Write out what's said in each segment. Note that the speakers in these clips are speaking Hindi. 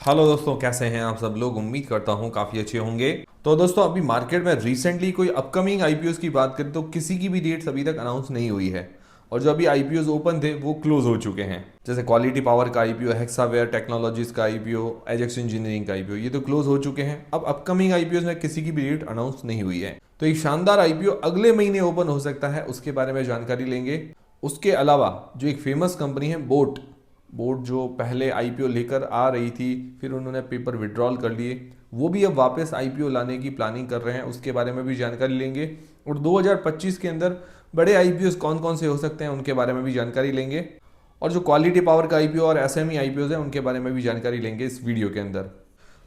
हेलो दोस्तों, कैसे हैं आप सब लोग। उम्मीद करता हूं काफ़ी अच्छे होंगे। तो दोस्तों, अभी मार्केट में रिसेंटली कोई अपकमिंग आईपीओस की बात करें तो किसी की भी डेट्स अभी तक अनाउंस नहीं हुई है। और जो अभी आईपीओस ओपन थे वो क्लोज हो चुके हैं। जैसे क्वालिटी पावर का आईपीओ, हेक्सावेयर टेक्नोलॉजीज का आईपीओ, एजेक्स इंजीनियरिंग का आईपीओ, ये तो क्लोज हो चुके हैं। अब अपकमिंग आईपीओस में किसी की भी डेट अनाउंस नहीं हुई है। तो एक शानदार आईपीओ अगले महीने ओपन हो सकता है, उसके बारे में जानकारी लेंगे। उसके अलावा जो एक फेमस कंपनी है बोट, जो पहले आईपीओ लेकर आ रही थी, फिर उन्होंने पेपर विड्रॉल कर लिए, वो भी अब वापस आईपीओ लाने की प्लानिंग कर रहे हैं, उसके बारे में भी जानकारी लेंगे। और 2025 के अंदर बड़े आईपीओ कौन कौन से हो सकते हैं उनके बारे में भी जानकारी लेंगे। और जो क्वालिटी पावर का आईपीओ और एसएमई आईपीओ है उनके बारे में भी जानकारी लेंगे इस वीडियो के अंदर।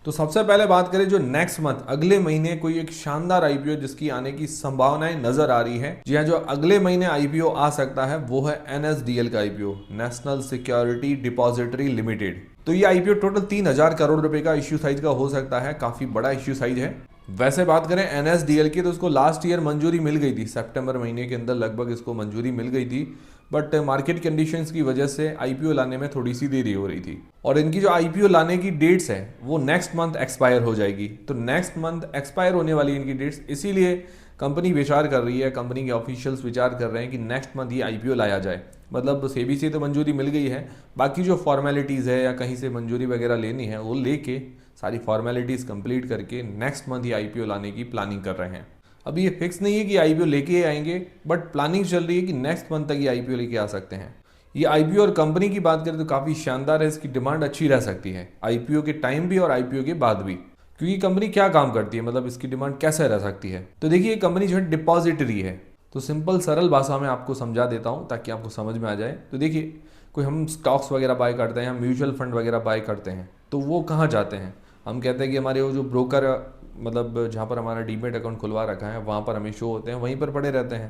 तो सबसे पहले बात करें जो नेक्स्ट मंथ, अगले महीने कोई एक शानदार आईपीओ जिसकी आने की संभावनाएं नजर आ रही है। जी हाँ, जो अगले महीने आईपीओ आ सकता है वो है एनएसडीएल का IPO, national security depository limited. तो ये आईपीओ टोटल 3,000 करोड़ रुपए का इश्यू साइज का हो सकता है, काफी बड़ा इश्यू साइज है। वैसे बात करें एनएसडीएल की तो उसको लास्ट ईयर मंजूरी मिल गई थी, सितंबर महीने के अंदर लगभग इसको मंजूरी मिल गई थी। बट मार्केट कंडीशंस की वजह से आईपीओ लाने में थोड़ी सी देरी हो रही थी। और इनकी जो आईपीओ लाने की डेट्स है वो नेक्स्ट मंथ एक्सपायर हो जाएगी। तो नेक्स्ट मंथ एक्सपायर होने वाली इनकी डेट्स, इसीलिए कंपनी विचार कर रही है, कंपनी के ऑफिशियल्स विचार कर रहे हैं कि नेक्स्ट मंथ ये आईपीओ लाया जाए। मतलब सेबी से तो मंजूरी मिल गई है, बाकी जो फॉर्मेलिटीज़ है या कहीं से मंजूरी वगैरह लेनी है वो लेके सारी फॉर्मेलिटीज़ कंप्लीट करके नेक्स्ट मंथ ये आईपीओ लाने की प्लानिंग कर रहे हैं। अभी ये फिक्स नहीं है कि आईपीओ लेके आएंगे, बट प्लानिंग चल रही है कि नेक्स्ट मंथ तक ये आईपीओ लेके आ सकते हैं। ये आईपीओ और कंपनी की बात करें तो काफ़ी शानदार है, इसकी डिमांड अच्छी रह सकती है आईपीओ के टाइम भी और आईपीओ के बाद भी। क्योंकि कंपनी क्या काम करती है, मतलब इसकी डिमांड कैसे रह सकती है। तो देखिए, कंपनी जो है डिपॉजिटरी है। तो सिंपल सरल भाषा में आपको समझा देता हूँ ताकि आपको समझ में आ जाए। तो देखिए, कोई हम स्टॉक्स वगैरह बाय करते हैं, हम म्यूचुअल फंड वगैरह बाय करते हैं, तो वो कहाँ जाते हैं। हम कहते हैं कि हमारे वो जो ब्रोकर, मतलब जहाँ पर हमारा डीमेट अकाउंट खुलवा रखा है वहाँ पर हमें शो होते हैं, वहीं पर पड़े रहते हैं।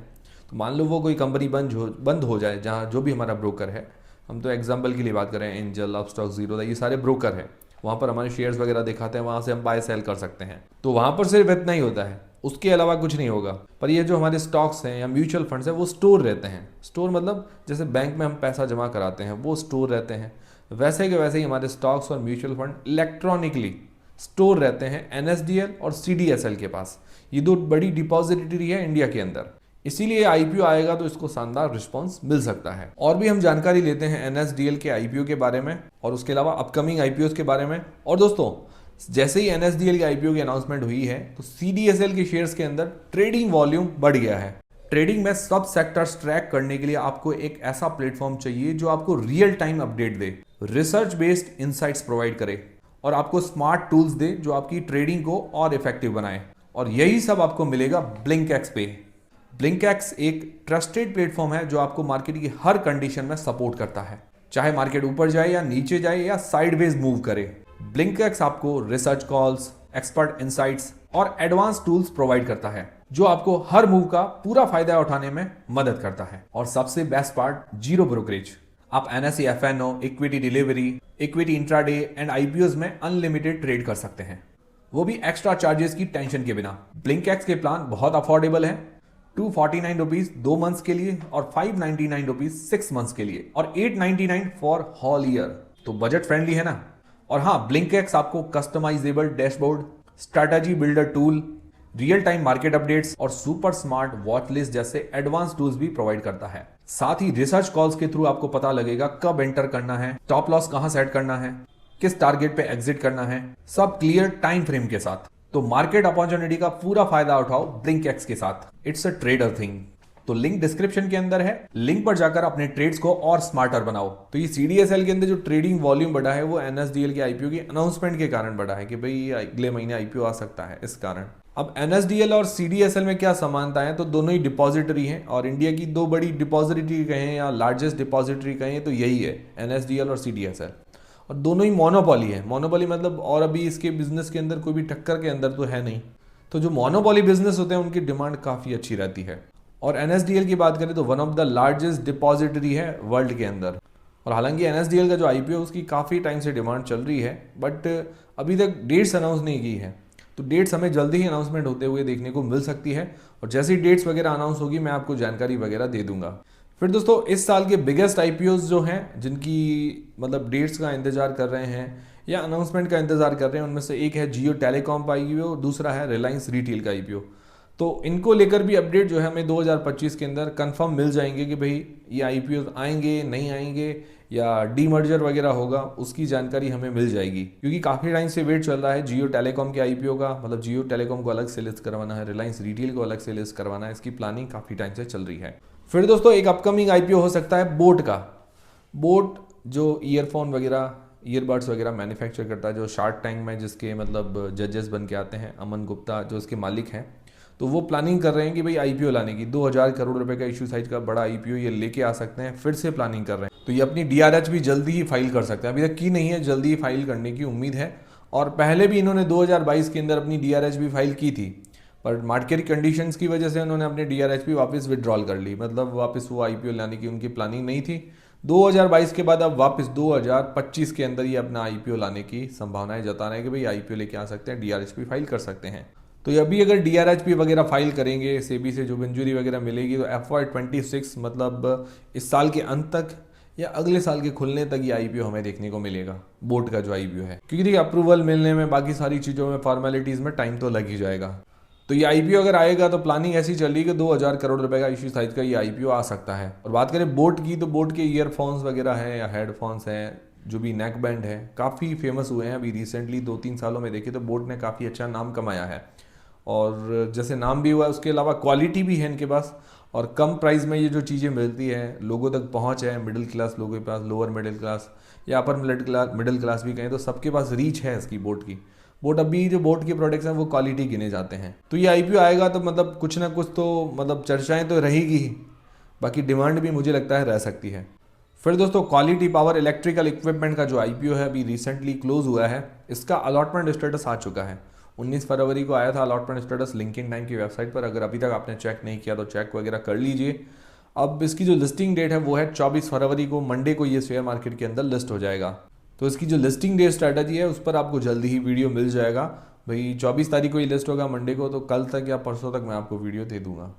तो मान लो वो कोई कंपनी बंद हो जाए, जहाँ जो भी हमारा ब्रोकर है, हम तो एग्जांपल के लिए बात करें, एंजल, अपस्टॉक, जीरो, ये सारे ब्रोकर हैं, वहाँ पर हमारे शेयर्स वगैरह दिखाते हैं, वहाँ से हम बाय सेल कर सकते हैं। तो वहाँ पर सिर्फ इतना ही होता है, उसके अलावा कुछ नहीं होगा। पर ये जो हमारे स्टॉक्स हैं या म्यूचुअल फंड्स हैं वो स्टोर रहते हैं। स्टोर मतलब जैसे बैंक में हम पैसा जमा कराते हैं वो स्टोर रहते हैं, वैसे के वैसे ही हमारे स्टॉक्स और म्यूचुअल फंड इलेक्ट्रॉनिकली स्टोर रहते हैं एनएसडीएल और सीडीएसएल के पास। ये दो बड़ी डिपॉजिटरी है इंडिया के अंदर, इसीलिए आईपीओ आएगा तो इसको शानदार रिस्पांस मिल सकता है। और भी हम जानकारी लेते हैं एनएसडीएल के आईपीओ के बारे में और उसके अलावा अपकमिंग आईपीओ के बारे में। और दोस्तों, जैसे ही एनएसडीएल के आईपीओ की अनाउंसमेंट हुई है तो सीडीएसएल के शेयर्स के अंदर ट्रेडिंग वॉल्यूम बढ़ गया है। ट्रेडिंग में सब सेक्टर्स ट्रैक करने के लिए आपको एक ऐसा प्लेटफॉर्म चाहिए जो आपको रियल टाइम अपडेट दे, रिसर्च बेस्ड इंसाइट्स प्रोवाइड करे और आपको स्मार्ट टूल्स दे जो आपकी ट्रेडिंग को और इफेक्टिव बनाए। और यही सब आपको मिलेगा ब्लिंकएक्स पे। ब्लिंकएक्स एक ट्रस्टेड प्लेटफॉर्म है जो आपको मार्केट की हर कंडीशन में सपोर्ट करता है, चाहे मार्केट ऊपर जाए या नीचे जाए या साइडवेज मूव करे। ब्लिंकएक्स आपको रिसर्च कॉल्स, एक्सपर्ट इंसाइट्स और एडवांस टूल्स प्रोवाइड करता है जो आपको हर मूव का पूरा फायदा उठाने में मदद करता है। और सबसे बेस्ट पार्ट, जीरो ब्रोकरेज। आप NSE, FNO, equity delivery, equity intraday and IPOs में अनलिमिटेड ट्रेड कर सकते हैं, वो भी एक्स्ट्रा चार्जेस की टेंशन के बिना। ब्लिंकएक्स के प्लान बहुत अफोर्डेबल है, 249 रुपीज 2 मंथ्स के लिए और 599 रुपीज 6 मंथ्स के लिए और 899 फॉर होल ईयर। तो बजट फ्रेंडली है ना। और हाँ, ब्लिंकएक्स आपको customisable dashboard, strategy builder tool, real time market updates और सुपर स्मार्ट वॉच लिस्ट जैसे एडवांस टूल्स भी प्रोवाइड करता है। साथ ही रिसर्च कॉल्स के थ्रू आपको पता लगेगा कब एंटर करना है, टॉप लॉस कहां सेट करना है, किस टारगेट पे एग्जिट करना है, सब क्लियर टाइम फ्रेम के साथ। तो मार्केट अपॉर्चुनिटी का पूरा फायदा उठाओ ब्लिंकएक्स के साथ। It's a trader thing. तो लिंक डिस्क्रिप्शन के अंदर है, लिंक पर जाकर अपने ट्रेड्स को और स्मार्टर बनाओ। तो ये सीडीएसएल के अंदर जो ट्रेडिंग वॉल्यूम बढ़ा है वो एनएसडीएल के आईपीओ की अनाउंसमेंट के कारण बढ़ा है कि भाई अगले महीने आईपीओ आ सकता है, इस कारण। अब एनएसडीएल और सीडीएसएल में क्या समानता है, तो दोनों ही डिपॉजिटरी हैं और इंडिया की दो बड़ी डिपॉजिटरी कहें या लार्जेस्ट डिपॉजिटरी कहें तो यही है, एनएसडीएल और सीडीएसएल। और दोनों ही मोनोपोली है। मोनोपोली मतलब, और अभी इसके बिजनेस के अंदर कोई भी टक्कर के अंदर तो है नहीं। तो जो मोनोपोली बिजनेस होते हैं उनकी डिमांड काफ़ी अच्छी रहती है। और एनएसडीएल की बात करें तो one of the largest depository है वर्ल्ड के अंदर। और हालांकि एनएसडीएल का जो आईपीओ उसकी काफ़ी टाइम से डिमांड चल रही है, बट अभी तक डेट्स अनाउंस नहीं की है। तो डेट्स हमें जल्दी ही अनाउंसमेंट होते हुए देखने को मिल सकती है और जैसे ही डेट्स वगैरह अनाउंस होगी मैं आपको जानकारी वगैरह दे दूंगा। फिर दोस्तों, इस साल के बिगेस्ट आईपीओज जो हैं जिनकी मतलब डेट्स का इंतजार कर रहे हैं, या अनाउंसमेंट का इंतजार कर रहे हैं। उनमें से एक है जियो टेलीकॉम का आईपीओ, दूसरा है रिलायंस रिटेल का आईपीओ। तो इनको लेकर भी अपडेट जो है हमें 2025 के अंदर कंफर्म मिल जाएंगे कि भाई ये आईपीओ आएंगे नहीं आएंगे या डीमर्जर वगैरह होगा, उसकी जानकारी हमें मिल जाएगी। क्योंकि काफ़ी टाइम से वेट चल रहा है जियो टेलीकॉम के आईपीओ का, मतलब जियो टेलीकॉम को अलग से लिस्ट करवाना है, रिलायंस रिटेल को अलग से लिस्ट करवाना है, इसकी प्लानिंग काफ़ी टाइम से चल रही है। फिर दोस्तों एक अपकमिंग आईपीओ हो सकता है बोट का। बोट जो ईयरफोन वगैरह, ईयरबड्स वगैरह मैन्युफैक्चर करता है, जो शार्क टैंक में जिसके मतलब जजेस बन के आते हैं, अमन गुप्ता जो इसके मालिक हैं, तो वो प्लानिंग कर रहे हैं कि भाई आईपीओ लाने की 2000 करोड़ रुपए का इशू साइज का बड़ा आईपीओ ये लेके आ सकते हैं, फिर से प्लानिंग कर रहे हैं। तो ये अपनी डीआरएच भी जल्दी ही फाइल कर सकते हैं, अभी तक की नहीं है, जल्दी ही फाइल करने की उम्मीद है। और पहले भी इन्होंने 2022 के अंदर अपनी डीआरएच भी फाइल की थी, पर मार्केट कंडीशंस की वजह से उन्होंने अपने डीआरएच भी वापस विड्रॉल कर ली, मतलब वापस वो आईपीओ लाने की उनकी प्लानिंग नहीं थी। 2022 के बाद अब वापस 2025 के अंदर ये अपना आईपीओ लाने की संभावनाएं जता रहे हैं कि भाई आईपीओ लेके आ सकते हैं, डीआरएच भी फाइल कर सकते हैं। तो अभी अगर डीआरएचपी वगैरह फाइल करेंगे, सेबी से जो मंजूरी वगैरह मिलेगी, तो FY26 मतलब इस साल के अंत तक या अगले साल के खुलने तक ये आईपीओ हमें देखने को मिलेगा, बोट का जो आईपीओ है। क्योंकि देखिए अप्रूवल मिलने में, बाकी सारी चीज़ों में, फॉर्मेलिटीज़ में टाइम तो लग ही जाएगा। तो ये आईपीओ अगर आएगा तो प्लानिंग ऐसी चल रही है कि 2000 करोड़ रुपए का इश्यू साइज का ये आईपीओ आ सकता है। और बात करें बोट की, तो बोट के ईयरफोन्स वगैरह हैं या हेडफोन्स हैं, जो भी नेक बैंड है, काफ़ी फेमस हुए हैं अभी रिसेंटली 2-3 सालों में। देखिए तो बोट ने काफ़ी अच्छा नाम कमाया है, और जैसे नाम भी हुआ उसके अलावा क्वालिटी भी है इनके पास, और कम प्राइस में ये जो चीज़ें मिलती हैं, लोगों तक पहुंच है, मिडिल क्लास लोगों के पास, लोअर मिडिल क्लास या अपर मिडिल क्लास भी कहें तो सबके पास रीच है इसकी बोट की। बोट अभी जो बोट के प्रोडक्ट्स हैं वो क्वालिटी गिने जाते हैं। तो ये आईपीओ आएगा तो मतलब कुछ ना कुछ तो मतलब चर्चाएं तो रहेगी ही, बाकी डिमांड भी मुझे लगता है रह सकती है। फिर दोस्तों क्वालिटी पावर इलेक्ट्रिकल इक्विपमेंट का जो आईपीओ है अभी रिसेंटली क्लोज हुआ है, इसका अलॉटमेंट स्टेटस आ चुका है। 19 फरवरी को आया था अलॉटमेंट स्टेटस लिंकिंग टाइम की वेबसाइट पर। अगर अभी तक आपने चेक नहीं किया तो चेक वगैरह कर लीजिए। अब इसकी जो लिस्टिंग डेट है वो है 24 फरवरी को, मंडे को ये शेयर मार्केट के अंदर लिस्ट हो जाएगा। तो इसकी जो लिस्टिंग डेट स्ट्रैटेजी है उस पर आपको जल्दी ही वीडियो मिल जाएगा। भाई 24 तारीख को ये लिस्ट होगा मंडे को, तो कल तक या परसों तक मैं आपको वीडियो दे दूंगा।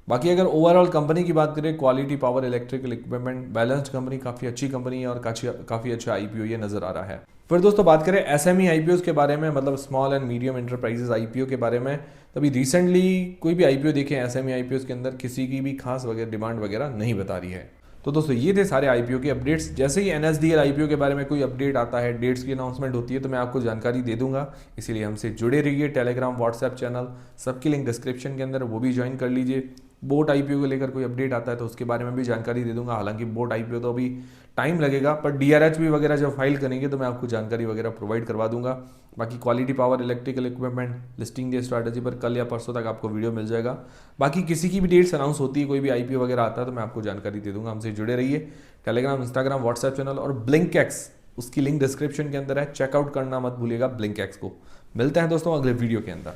बाकी अगर ओवरऑल कंपनी की बात करें, quality power electrical equipment balanced company, काफ़ी अच्छी कंपनी है और काफ़ी अच्छा आईपीओ ये नज़र आ रहा है। फिर दोस्तों बात करें एसएमई आईपीओ के बारे में, मतलब small and medium enterprises IPO के बारे में, तभी रिसेंटली कोई भी आईपीओ देखें एसएमई आईपीओ के अंदर किसी की भी खास वगैरह डिमांड वगैरह नहीं बता रही है। तो दोस्तों ये थे सारे आईपीओ के अपडेट्स। जैसे ही एनएसडीएल आईपीओ के बारे में कोई अपडेट आता है, डेट्स की अनाउंसमेंट होती है, तो मैं आपको जानकारी दे दूंगा। इसीलिए हमसे जुड़े रहिए। टेलीग्राम, व्हाट्सएप चैनल सबकी लिंक डिस्क्रिप्शन के अंदर, वो भी ज्वाइन कर लीजिए। बोट आईपीओ को लेकर कोई अपडेट आता है तो उसके बारे में भी जानकारी दे दूंगा। हालांकि बोट आईपीओ तो अभी टाइम लगेगा, पर डीआरएचपी वगैरह जब फाइल करेंगे तो मैं आपको जानकारी वगैरह प्रोवाइड करवा दूंगा। बाकी quality power electrical equipment listing day strategy पर कल या परसों तक आपको वीडियो मिल जाएगा। बाकी किसी की भी डेट्स अनाउंस होती है, कोई भी आईपीओ वगैरह आता है तो मैं आपको जानकारी दे दूंगा। हमसे जुड़े रहिए। टेलीग्राम, इंस्टाग्राम, व्हाट्सएप चैनल और ब्लिंकएक्स, उसकी लिंक डिस्क्रिप्शन के अंदर है, चेकआउट करना मत भूलिएगा ब्लिंकएक्स को। मिलते हैं दोस्तों अगले वीडियो के अंदर।